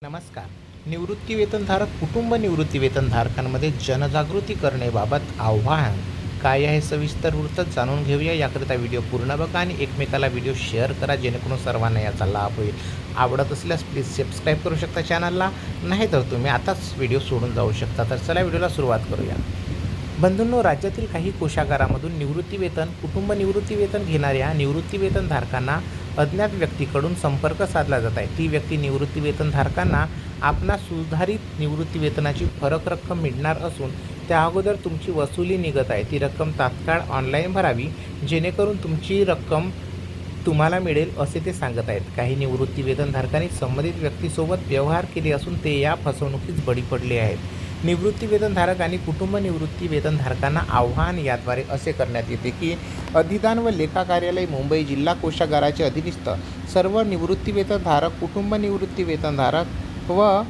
नमस्कार. निवृत्तीवेतनधारक कुटुंब निवृत्तीवेतनधारकांमध्ये जनजागृती करण्याबाबत आव्हान काय आहे, सविस्तर वृत्त जाणून घेऊया. याकरिता व्हिडिओ पूर्ण बघा आणि एकमेकाला व्हिडिओ शेअर करा, जेणेकरून सर्वांना याचा लाभ होईल. आवडत असल्यास प्लीज सबस्क्राईब करू शकता चॅनलला, नाही तर तुम्ही आताच व्हिडिओ सोडून जाऊ शकता. तर चला व्हिडिओला सुरुवात करूया. बंधूंनो, राज्यातील काही कोषागारामधून निवृत्तीवेतन कुटुंब निवृत्तीवेतन घेणाऱ्या निवृत्तीवेतनधारकांना अज्ञात व्यक्तीकडून संपर्क साधला जात आहे. ती व्यक्ती निवृत्तीवेतनधारकांना आपणास सुधारित निवृत्तीवेतनाची फरक रक्कम मिळणार असून त्या अगोदर तुमची वसुली निघत आहे. ती रक्कम तात्काळ ऑनलाईन भरावी, जेणेकरून तुमची रक्कम तुम्हाला मिळेल असे ते सांगत आहेत. काही निवृत्तीवेतनधारकांनी संबंधित व्यक्तीसोबत व्यवहार केले असून ते या फसवणुकीस बळी पडले आहेत. निवृत्तीवेतनधारक आणि कुटुंब निवृत्तीवेतनधारकांना आव्हान याद्वारे असे करण्यात येते की अधिदान व लेखा कार्यालय मुंबई जिल्हा कोषागाराचे अधीनस्थ सर्व निवृत्तीवेतनधारक, कुटुंब निवृत्तीवेतनधारक व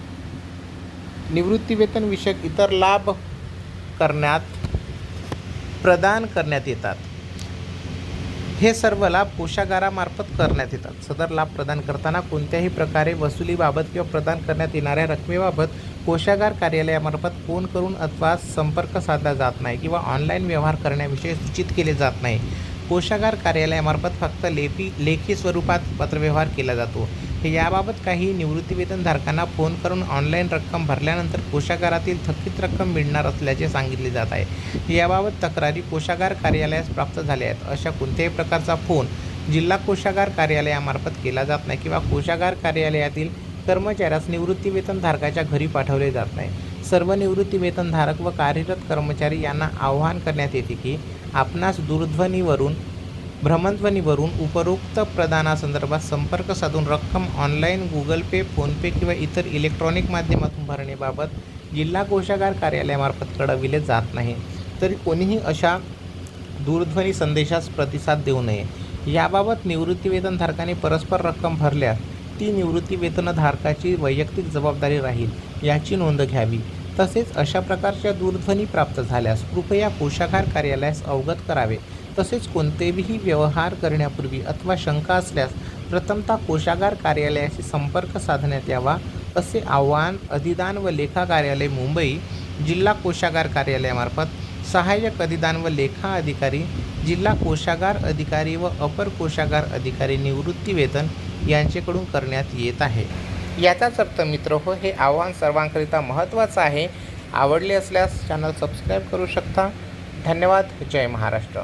निवृत्तीवेतनविषयक इतर लाभ प्रदान करण्यात येतात. हे सर्व लाभ कोषागारामार्फत करण्यात येतात. सदर लाभ प्रदान करताना कोणत्याही प्रकारे वसुलीबाबत किंवा प्रदान करण्यात येणाऱ्या रकमेबाबत कोषागार कार्यालयामार्फत फोन करून अथवा संपर्क साधला जात नाही किंवा ऑनलाईन व्यवहार करण्याविषयी सूचित केले जात नाही. कोषागार कार्यालयामार्फत फक्त लेखी स्वरूपात पत्रव्यवहार केला जातो. याबाबत काही निवृत्तीवेतनधारकांना फोन करून ऑनलाईन रक्कम भरल्यानंतर कोषागारातील थकीत रक्कम मिळणार असल्याचे सांगितले जात आहे. याबाबत तक्रारी कोषागार कार्यालयास प्राप्त झाल्या आहेत. अशा कोणत्याही प्रकारचा फोन जिल्हा कोषागार कार्यालयामार्फत केला जात नाही किंवा कोषागार कार्यालयातील कर्मचाऱ्यास निवृत्तीवेतनधारकाच्या घरी पाठवले जात नाही. सर्व निवृत्तीवेतनधारक व कार्यरत कर्मचारी यांना आवाहन करण्यात येते की आपणास भ्रमणध्वनीवरून उपरोक्त प्रदानासंदर्भात संपर्क साधून रक्कम ऑनलाईन गुगल पे, फोनपे किंवा इतर इलेक्ट्रॉनिक माध्यमातून भरण्याबाबत जिल्हा कोषागार कार्यालयामार्फत कळविले जात नाही. तरी कोणीही अशा दूरध्वनी संदेशास प्रतिसाद देऊ नये. याबाबत निवृत्तीवेतनधारकांनी परस्पर रक्कम भरल्यास ती निवृत्तीवेतनधारकाची वैयक्तिक जबाबदारी राहील, याची नोंद घ्यावी. तसेच अशा प्रकारच्या दूरध्वनी प्राप्त झाल्यास कृपया कोषागार कार्यालयास अवगत करावे. तसेच कोणतेही व्यवहार करण्यापूर्वी अथवा शंका असल्यास प्रथमतः कोषागार कार्यालयाशी संपर्क साधण्यात यावा, असे आवाहन अधिदान व लेखा कार्यालय मुंबई जिल्हा कोषागार कार्यालयामार्फत सहाय्यक अधिदान व लेखा अधिकारी, जिल्हा कोषागार अधिकारी व अपर कोषागार अधिकारी निवृत्तीवेतन यांच्याकडून करण्यात येत आहे. याचाच अर्थ मित्रहो, हे आव्हान सर्वांकरिता महत्त्वाचं आहे. आवडले असल्यास चॅनल सबस्क्राईब करू शकता. धन्यवाद. जय महाराष्ट्र.